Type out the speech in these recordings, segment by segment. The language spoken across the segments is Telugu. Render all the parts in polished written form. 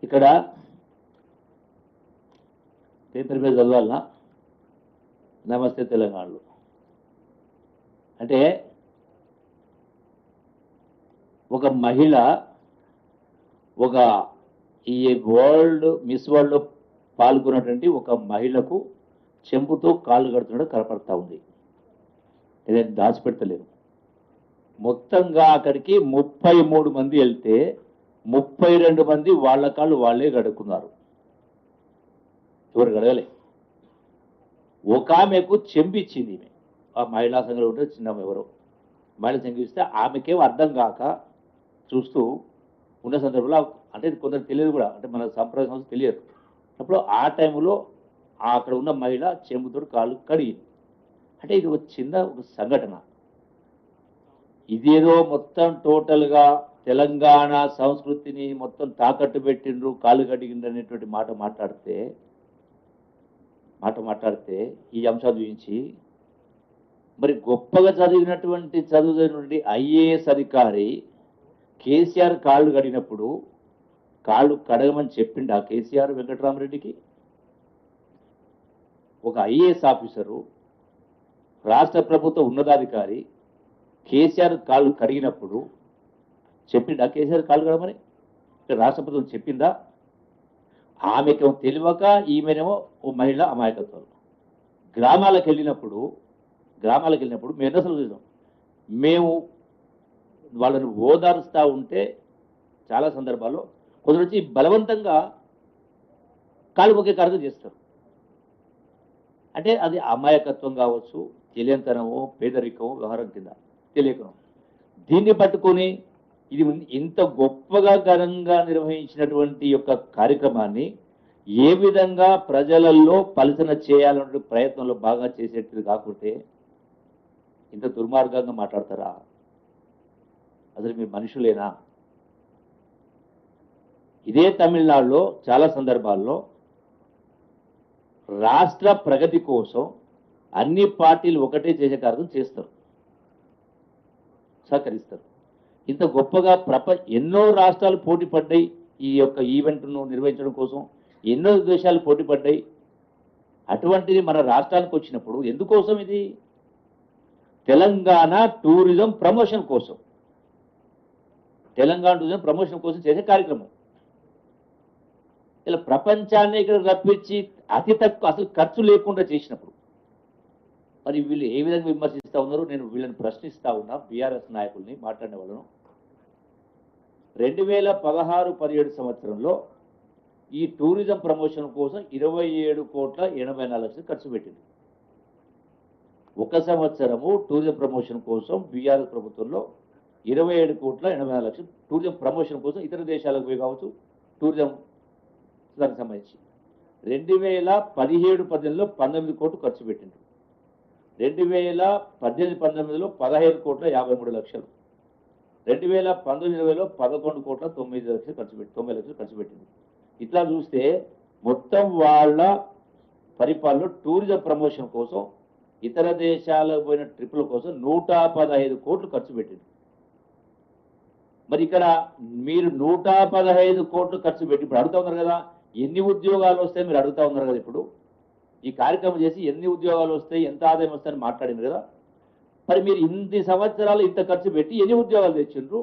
ఇక్కడ పేపర్ మీద చదవాలనా? నమస్తే తెలంగాణలో అంటే ఒక మహిళ ఒక ఈ మిస్ వరల్డ్లో పాల్గొన్నటువంటి ఒక మహిళకు చెంపుతో కాళ్ళు కడుతున్నట్టు కనపడతా ఉంది. ఏదైనా దాచిపెడతలేరు. మొత్తంగా అక్కడికి 33 మంది వెళ్తే 32 మంది వాళ్ళ కాళ్ళు వాళ్ళే గడుక్కున్నారు. ఎవరు గడగలే. ఒక ఆమెకు చెంపిచ్చింది. ఆ మహిళా సంఘంలో ఉంటే చిన్న ఎవరో మహిళ చెంపిస్తే ఆమెకేం అర్థం కాక చూస్తూ ఉన్న సందర్భంలో, అంటే కొందరు తెలియదు కూడా, అంటే మన సంప్రదాయ సంస్థ తెలియదు. అప్పుడు ఆ టైంలో అక్కడ ఉన్న మహిళ చెంబుతో కాళ్ళు కడిగింది. అంటే ఇది ఒక సంఘటన. ఇదేదో మొత్తం టోటల్గా తెలంగాణ సంస్కృతిని మొత్తం తాకట్టు పెట్టిండ్రు, కాళ్ళు కడిగిండ్రు అనేటువంటి మాట మాట్లాడితే ఈ అంశాలు చూపించి మరి గొప్పగా చదువుతున్నటువంటి ఐఏఎస్ అధికారి కేసీఆర్ కాళ్ళు కడిగినప్పుడు కాళ్ళు కడగమని చెప్పిండు ఆ కేసీఆర్ వెంకటరామరెడ్డికి? ఒక ఐఏఎస్ ఆఫీసరు, రాష్ట్ర ప్రభుత్వ ఉన్నతాధికారి కేసీఆర్ కాళ్ళు కడిగినప్పుడు చెప్పిండా కేసీఆర్ కాళ్ళు కడగమని? రాష్ట్ర ప్రభుత్వం చెప్పిందా? ఆమెకేమో తెలియక, ఈమెనేమో ఓ మహిళ అమాయకత్వం. గ్రామాలకు వెళ్ళినప్పుడు మేము అసలు చూసాం. మేము వాళ్ళని ఓదారుస్తూ ఉంటే చాలా సందర్భాల్లో కొందరు వచ్చి బలవంతంగా కాలు మొక్కే కార్యం చేస్తారు. అంటే అది అమాయకత్వం కావచ్చు, తెలియంతనమో, పేదరికమో, వ్యవహారం కింద తెలియకం. దీన్ని పట్టుకొని ఇది ఇంత గొప్పగా ఘనంగా నిర్వహించినటువంటి యొక్క కార్యక్రమాన్ని ఏ విధంగా ప్రజలలో పలుచన చేయాలనే ప్రయత్నంలో బాగా చేసేది కాకుంటే ఇంత దుర్మార్గంగా మాట్లాడతారా? అసలు మీరు మనుషులేనా? ఇదే తమిళనాడులో చాలా సందర్భాల్లో రాష్ట్ర ప్రగతి కోసం అన్ని పార్టీలు ఒకటే చేసే కార్యక్రమం చేస్తారు, సహకరిస్తారు. ఇంత గొప్పగా ఎన్నో రాష్ట్రాలు పోటీ పడ్డాయి ఈ యొక్క ఈవెంట్ను నిర్వహించడం కోసం. ఎన్నో దేశాలు పోటీ పడ్డాయి. అటువంటిది మన రాష్ట్రానికి వచ్చినప్పుడు ఎందుకోసం? ఇది తెలంగాణ టూరిజం ప్రమోషన్ కోసం, తెలంగాణ టూరిజం ప్రమోషన్ కోసం చేసే కార్యక్రమం. ఇలా ప్రపంచాన్ని ఇక్కడ రప్పించి అతి తక్కువ అసలు ఖర్చు లేకుండా చేసినప్పుడు మరి వీళ్ళు ఏ విధంగా విమర్శిస్తూ ఉన్నారు? నేను వీళ్ళని ప్రశ్నిస్తూ ఉన్నా, బీఆర్ఎస్ నాయకుల్ని, మాట్లాడిన వాళ్ళను. 2016-17 సంవత్సరంలో ఈ టూరిజం ప్రమోషన్ కోసం 27,84,00,000 ఖర్చు పెట్టింది. ఒక సంవత్సరము టూరిజం ప్రమోషన్ కోసం బీఆర్ఎస్ ప్రభుత్వంలో 27,84,00,000 టూరిజం ప్రమోషన్ కోసం ఇతర దేశాలకు పోయి కావచ్చు, టూరిజం దానికి సంబంధించి 2017-18లో 19 కోట్లు ఖర్చు పెట్టింది. 2018-19లో 15,53,00,000, 2019-20లో 11,09,00,000 ఖర్చు పెట్టింది. ఇట్లా చూస్తే మొత్తం వాళ్ళ పరిపాలనలో టూరిజం ప్రమోషన్ కోసం ఇతర దేశాలకు పోయిన ట్రిప్పుల కోసం 115 కోట్లు ఖర్చు పెట్టింది. మరి ఇక్కడ మీరు 115 కోట్లు ఖర్చు పెట్టి ఇప్పుడు అడుగుతా ఉన్నారు కదా, ఎన్ని ఉద్యోగాలు వస్తాయి మీరు అడుగుతా ఉన్నారు కదా. ఇప్పుడు ఈ కార్యక్రమం చేసి ఎన్ని ఉద్యోగాలు వస్తాయి, ఎంత ఆదాయం వస్తాయని మాట్లాడింది కదా. మరి మీరు ఇన్ని సంవత్సరాలు ఇంత ఖర్చు పెట్టి ఎన్ని ఉద్యోగాలు తెచ్చిండ్రు?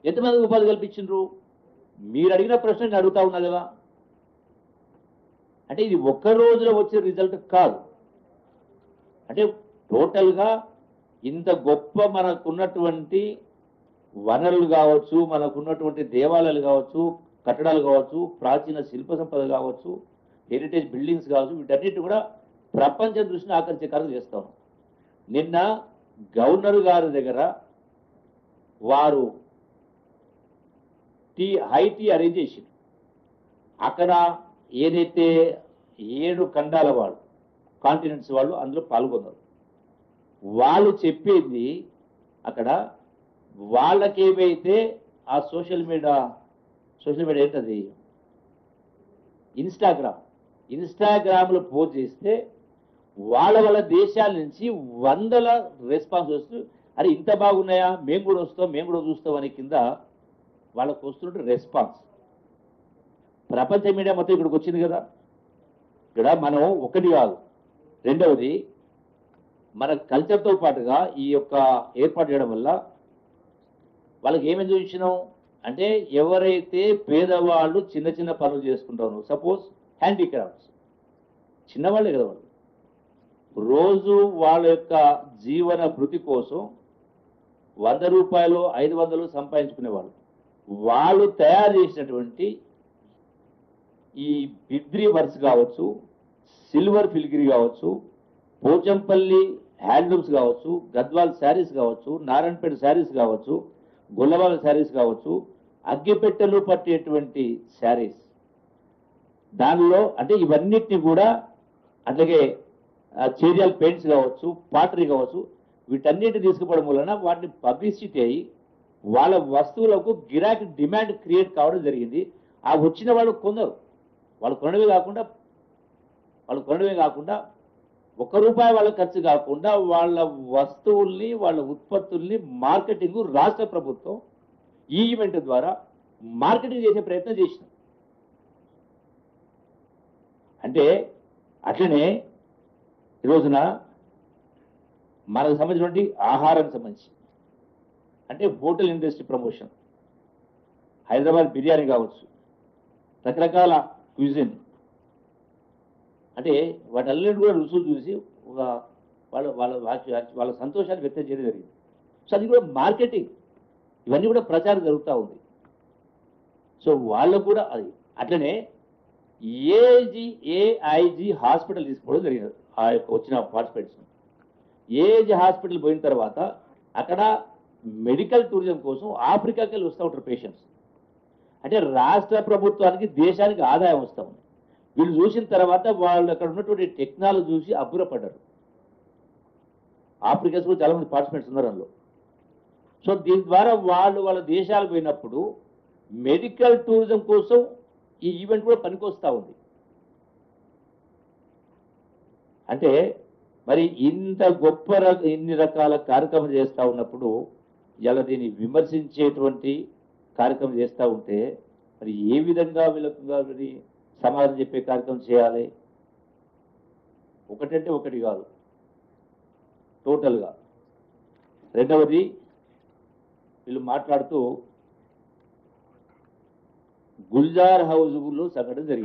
ఎంతమంది ఉపాధి కల్పించిండ్రు? మీరు అడిగిన ప్రశ్న నేను అడుగుతా ఉన్నా కదా. అంటే ఇది ఒక్క రోజులో వచ్చే రిజల్ట్ కాదు. అంటే టోటల్గా ఇంత గొప్ప మనకున్నటువంటి వనరులు కావచ్చు, మనకున్నటువంటి దేవాలయాలు కావచ్చు, కట్టడాలు కావచ్చు, ప్రాచీన శిల్ప సంపద కావచ్చు, హెరిటేజ్ బిల్డింగ్స్ కావచ్చు, వీటన్నిటి కూడా ప్రపంచ దృష్టిని ఆకర్షించే కార్యం చేస్తాం. నిన్న గవర్నర్ గారి దగ్గర వారు హై టీ అరేంజ్ చేసింది. అక్కడ ఏదైతే 7 ఖండాల వాళ్ళు, కాంటినెంట్స్ వాళ్ళు అందులో పాల్గొన్నారు. వాళ్ళు చెప్పేది అక్కడ వాళ్ళకేమైతే ఆ సోషల్ మీడియా ఏంటది, ఇన్స్టాగ్రామ్లో పోస్ట్ చేస్తే వాళ్ళ దేశాల నుంచి వందల రెస్పాన్స్ వస్తూ, అరే ఇంత బాగున్నాయా, మేము కూడా వస్తాం, మేము కూడా చూస్తాం అని కింద వాళ్ళకు వస్తున్నట్టు రెస్పాన్స్. ప్రపంచ మీడియా మొత్తం ఇక్కడికి వచ్చింది కదా. ఇక్కడ మనం ఒకటి కాదు. రెండవది మన కల్చర్తో పాటుగా ఈ యొక్క ఏర్పాటు చేయడం వల్ల వాళ్ళకి ఏమేమి చూపించినాం అంటే, ఎవరైతే పేదవాళ్ళు చిన్న చిన్న పనులు చేసుకుంటారు, సపోజ్ హ్యాండిక్రాఫ్ట్స్, చిన్నవాళ్ళే కదా వాళ్ళు, రోజు వాళ్ళ యొక్క జీవన భృతి కోసం 100 రూపాయలు 500 సంపాదించుకునేవాళ్ళు, వాళ్ళు తయారు చేసినటువంటి ఈ బిద్రీ వర్క్స్ కావచ్చు, సిల్వర్ ఫిలిగ్రీ కావచ్చు, పోచంపల్లి హ్యాండ్లూమ్స్ కావచ్చు, గద్వాల్ శారీస్ కావచ్చు, నారాయణపేట శారీస్ కావచ్చు, గొల్లవాళ్ళ శారీస్ కావచ్చు, అగ్గిపెట్టెలు పట్టేటువంటి శారీస్, దానిలో అంటే ఇవన్నిటిని కూడా, అట్లాగే చేరియాల్ పెయింట్స్ కావచ్చు, పాటరీ కావచ్చు, వీటన్నిటిని తీసుకుపోవడం వలన వాటిని పబ్లిసిటీ అయ్యి వాళ్ళ వస్తువులకు గిరాకీ డిమాండ్ క్రియేట్ కావడం జరిగింది. ఆ వచ్చిన వాళ్ళు కొందరు వాళ్ళు కొనడమే కాకుండా ₹1 వాళ్ళ ఖర్చు కాకుండా వాళ్ళ వస్తువుల్ని, వాళ్ళ ఉత్పత్తుల్ని మార్కెటింగ్ రాష్ట్ర ప్రభుత్వం ఈ ఈవెంట్ ద్వారా మార్కెటింగ్ చేసే ప్రయత్నం చేసింది. అంటే అట్లనే ఈ రోజున మనకు సంబంధించినటువంటి ఆహారానికి సంబంధించి అంటే hotel industry promotion, Hyderabad biryani కావచ్చు, రకరకాల క్యూజిన్, అంటే వాటన్నిటి కూడా రుసులు చూసి ఒక వాళ్ళ సంతోషాన్ని వ్యక్తం చేయడం జరిగింది. సో అది కూడా మార్కెటింగ్, ఇవన్నీ కూడా ప్రచారం జరుగుతూ ఉంది. సో వాళ్ళకు కూడా అది అట్లనే ఏఐజీ హాస్పిటల్ తీసుకోవడం జరిగింది. ఆ యొక్క వచ్చిన పార్టిసిపేట్స్ ఏఐజీ హాస్పిటల్ పోయిన తర్వాత అక్కడ మెడికల్ టూరిజం కోసం ఆఫ్రికాకి వెళ్ళి వస్తూ ఉంటారు పేషెంట్స్. అంటే రాష్ట్ర ప్రభుత్వానికి, దేశానికి ఆదాయం వస్తూ ఉంది. వీళ్ళు చూసిన తర్వాత వాళ్ళు అక్కడ ఉన్నటువంటి టెక్నాలజీ చూసి అబ్బురపడ్డారు. ఆఫ్రికాస్ కూడా చాలా మంది పార్టిసిపెంట్స్ ఉన్నారు అందులో. సో దీని ద్వారా వాళ్ళు వాళ్ళ దేశాలకు పోయినప్పుడు మెడికల్ టూరిజం కోసం ఈ ఈవెంట్ కూడా పనికొస్తూ ఉంది. అంటే మరి ఇంత గొప్ప ఇన్ని రకాల కార్యక్రమం చేస్తూ ఉన్నప్పుడు ఇలా దీన్ని విమర్శించేటువంటి కార్యక్రమం చేస్తూ ఉంటే మరి ఏ విధంగా వీళ్ళకి సమాధానం చెప్పే కార్యక్రమం చేయాలి? ఒకటంటే ఒకటి కాదు, టోటల్గా. రెండవది వీళ్ళు మాట్లాడుతూ గుల్జార్ హౌస్లో సంఘటన జరిగింది.